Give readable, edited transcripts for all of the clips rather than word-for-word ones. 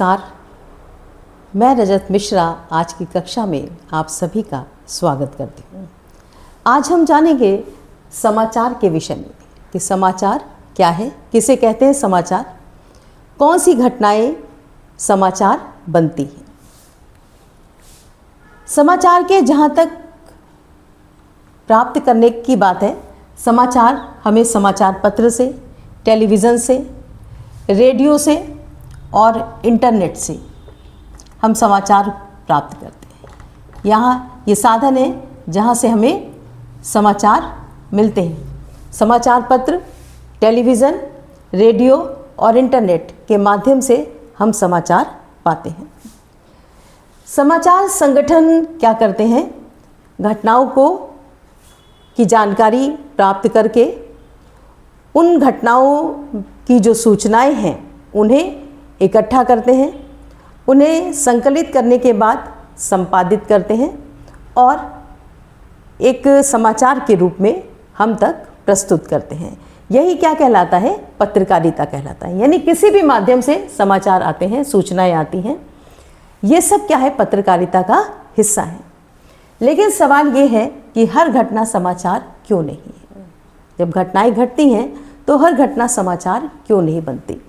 नमस्कार, मैं रजत मिश्रा आज की कक्षा में आप सभी का स्वागत करती हूँ। आज हम जानेंगे समाचार के विषय में कि समाचार क्या है, किसे कहते हैं समाचार, कौन सी घटनाएं समाचार बनती हैं। समाचार के जहाँ तक प्राप्त करने की बात है, समाचार हमें समाचार पत्र से, टेलीविज़न से, रेडियो से और इंटरनेट से हम समाचार प्राप्त करते हैं। यहाँ ये साधन है जहाँ से हमें समाचार मिलते हैं। समाचार पत्र, टेलीविज़न, रेडियो और इंटरनेट के माध्यम से हम समाचार पाते हैं। समाचार संगठन क्या करते हैं? घटनाओं की जानकारी प्राप्त करके उन घटनाओं की जो सूचनाएं हैं उन्हें इकट्ठा करते हैं, उन्हें संकलित करने के बाद संपादित करते हैं और एक समाचार के रूप में हम तक प्रस्तुत करते हैं। यही क्या कहलाता है? पत्रकारिता कहलाता है। यानी किसी भी माध्यम से समाचार आते हैं, सूचनाएं आती हैं, ये सब क्या है? पत्रकारिता का हिस्सा है। लेकिन सवाल ये है कि हर घटना समाचार क्यों नहीं है? जब घटनाएं घटती हैं तो हर घटना समाचार क्यों नहीं बनती?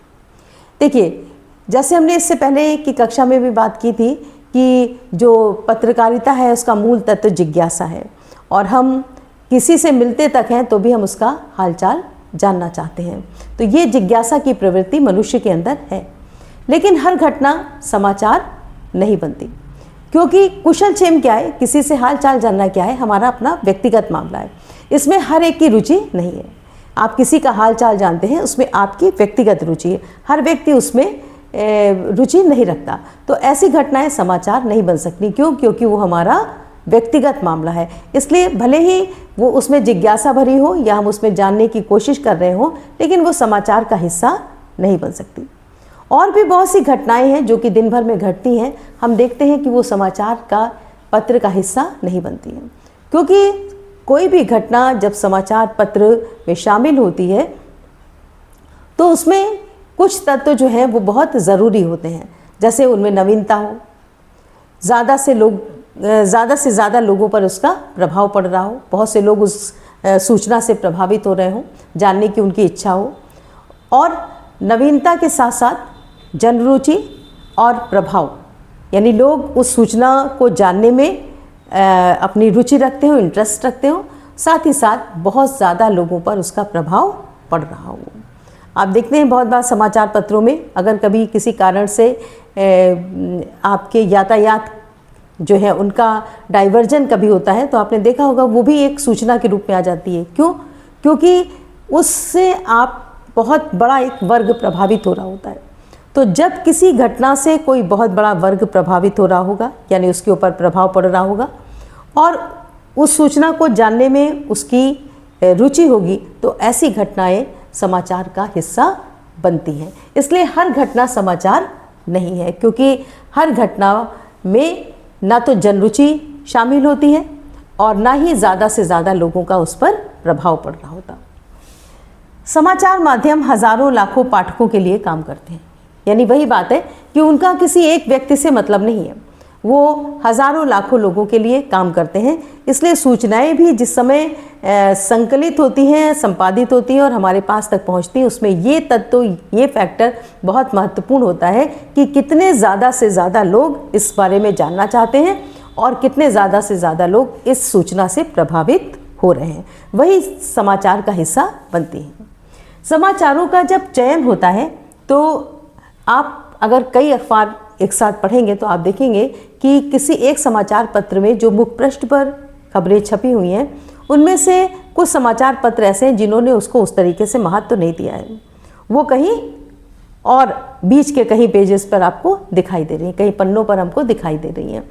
देखिए, जैसे हमने इससे पहले की कक्षा में भी बात की थी कि जो पत्रकारिता है उसका मूल तत्व जिज्ञासा है और हम किसी से मिलते तक हैं तो भी हम उसका हालचाल जानना चाहते हैं। तो ये जिज्ञासा की प्रवृत्ति मनुष्य के अंदर है। लेकिन हर घटना समाचार नहीं बनती, क्योंकि कुशलक्षेम क्या है, किसी से हालचाल जानना क्या है, हमारा अपना व्यक्तिगत मामला है। इसमें हर एक की रुचि नहीं है। आप किसी का हालचाल जानते हैं, उसमें आपकी व्यक्तिगत रुचि है, हर व्यक्ति उसमें रुचि नहीं रखता। तो ऐसी घटनाएं समाचार नहीं बन सकती। क्यों? क्योंकि वो हमारा व्यक्तिगत मामला है। इसलिए भले ही वो उसमें जिज्ञासा भरी हो या हम उसमें जानने की कोशिश कर रहे हो, लेकिन वो समाचार का हिस्सा नहीं बन सकती। और भी बहुत सी घटनाएं हैं जो कि दिन भर में घटती हैं, हम देखते हैं कि वो समाचार का पत्र का हिस्सा नहीं बनती हैं। क्योंकि कोई भी घटना जब समाचार पत्र में शामिल होती है तो उसमें कुछ तत्व जो हैं वो बहुत ज़रूरी होते हैं। जैसे उनमें नवीनता हो, ज़्यादा से ज़्यादा लोगों पर उसका प्रभाव पड़ रहा हो, बहुत से लोग उस सूचना से प्रभावित हो रहे हों, जानने की उनकी इच्छा हो, और नवीनता के साथ साथ जनरुचि और प्रभाव, यानी लोग उस सूचना को जानने में अपनी रुचि रखते हो, इंटरेस्ट रखते हो, साथ ही साथ बहुत ज़्यादा लोगों पर उसका प्रभाव पड़ रहा हो। आप देखते हैं बहुत बार समाचार पत्रों में अगर कभी किसी कारण से आपके यातायात जो है उनका डाइवर्जन कभी होता है तो आपने देखा होगा वो भी एक सूचना के रूप में आ जाती है। क्यों? क्योंकि उससे आप बहुत बड़ा एक वर्ग प्रभावित हो रहा होता है। तो जब किसी घटना से कोई बहुत बड़ा वर्ग प्रभावित हो रहा होगा, यानी उसके ऊपर प्रभाव पड़ रहा होगा और उस सूचना को जानने में उसकी रुचि होगी, तो ऐसी घटनाएं समाचार का हिस्सा बनती हैं। इसलिए हर घटना समाचार नहीं है, क्योंकि हर घटना में ना तो जनरुचि शामिल होती है और ना ही ज़्यादा से ज़्यादा लोगों का उस पर प्रभाव पड़ रहा होता। समाचार माध्यम हज़ारों लाखों पाठकों के लिए काम करते हैं। यानी वही बात है कि उनका किसी एक व्यक्ति से मतलब नहीं है, वो हज़ारों लाखों लोगों के लिए काम करते हैं। इसलिए सूचनाएं भी जिस समय संकलित होती हैं, संपादित होती हैं और हमारे पास तक पहुंचती हैं, उसमें ये तत्व, ये फैक्टर बहुत महत्वपूर्ण होता है कि कितने ज़्यादा से ज़्यादा लोग इस बारे में जानना चाहते हैं और कितने ज़्यादा से ज़्यादा लोग इस सूचना से प्रभावित हो रहे हैं। वही समाचार का हिस्सा बनती हैं। समाचारों का जब चयन होता है तो आप अगर कई अखबार एक साथ पढ़ेंगे तो आप देखेंगे कि किसी एक समाचार पत्र में जो मुख्य पृष्ठ पर खबरें छपी हुई हैं उनमें से कुछ समाचार पत्र ऐसे हैं जिन्होंने उसको उस तरीके से महत्व नहीं दिया है। वो कहीं और बीच के कहीं पेजेस पर आपको दिखाई दे रही हैं, कहीं पन्नों पर हमको दिखाई दे रही हैं।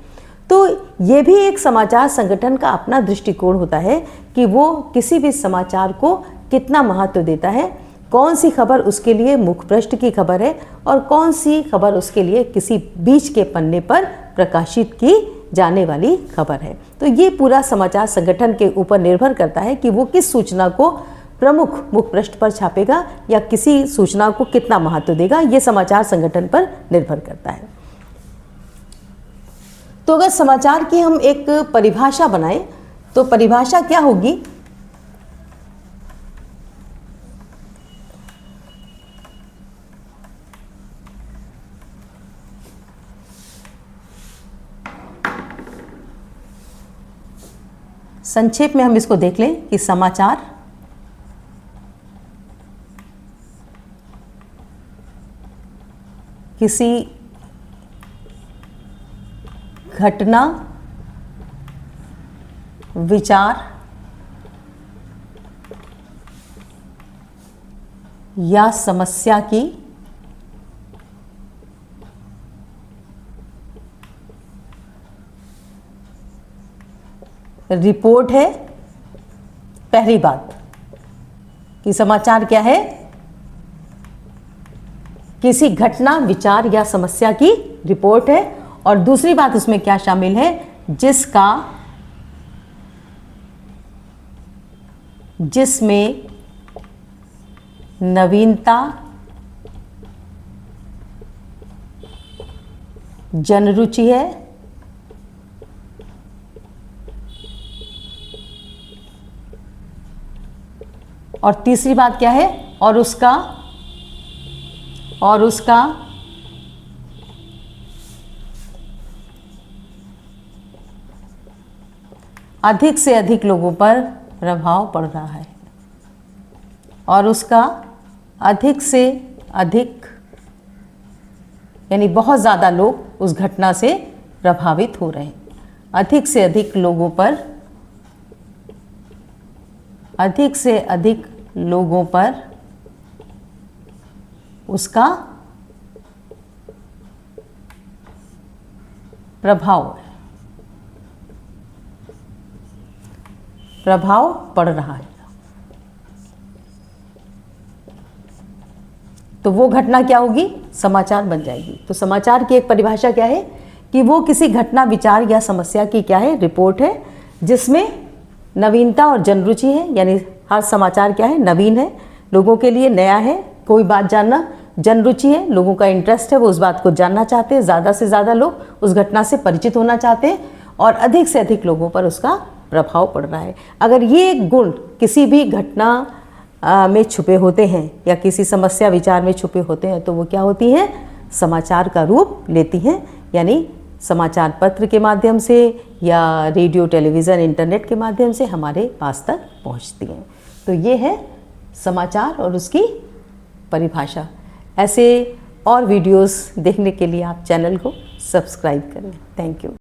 तो ये भी एक समाचार संगठन का अपना दृष्टिकोण होता है कि वो किसी भी समाचार को कितना महत्व देता है, कौन सी खबर उसके लिए मुख्य पृष्ठ की खबर है और कौन सी खबर उसके लिए किसी बीच के पन्ने पर प्रकाशित की जाने वाली खबर है। तो ये पूरा समाचार संगठन के ऊपर निर्भर करता है कि वो किस सूचना को प्रमुख मुख पृष्ठ पर छापेगा या किसी सूचना को कितना महत्व देगा, ये समाचार संगठन पर निर्भर करता है। तो अगर समाचार की हम एक परिभाषा बनाएं तो परिभाषा क्या होगी? संक्षेप में हम इसको देख लें कि समाचार किसी घटना, विचार या समस्या की रिपोर्ट है। पहली बात कि समाचार क्या है? किसी घटना, विचार या समस्या की रिपोर्ट है। और दूसरी बात उसमें क्या शामिल है? जिसमें नवीनता, जनरुचि है और तीसरी बात क्या है? और उसका अधिक से अधिक लोगों पर प्रभाव पड़ रहा है। और उसका अधिक से अधिक यानी बहुत ज़्यादा लोग उस घटना से प्रभावित हो रहे हैं। अधिक से अधिक लोगों पर उसका प्रभाव पड़ रहा है। तो वो घटना क्या होगी? समाचार बन जाएगी। तो समाचार की एक परिभाषा क्या है कि वो किसी घटना, विचार या समस्या की क्या है? रिपोर्ट है, जिसमें नवीनता और जनरुचि है। यानी हर समाचार क्या है? नवीन है, लोगों के लिए नया है, कोई बात जानना। जनरुचि है, लोगों का इंटरेस्ट है, वो उस बात को जानना चाहते हैं, ज़्यादा से ज़्यादा लोग उस घटना से परिचित होना चाहते हैं। और अधिक से अधिक लोगों पर उसका प्रभाव पड़ रहा है। अगर ये गुण किसी भी घटना में छुपे होते हैं या किसी समस्या, विचार में छुपे होते हैं तो वो क्या होती हैं? समाचार का रूप लेती हैं। यानी समाचार पत्र के माध्यम से या रेडियो, टेलीविज़न, इंटरनेट के माध्यम से हमारे पास तक पहुंचती हैं। तो ये है समाचार और उसकी परिभाषा। ऐसे और वीडियोस देखने के लिए आप चैनल को सब्सक्राइब करें। Thank you.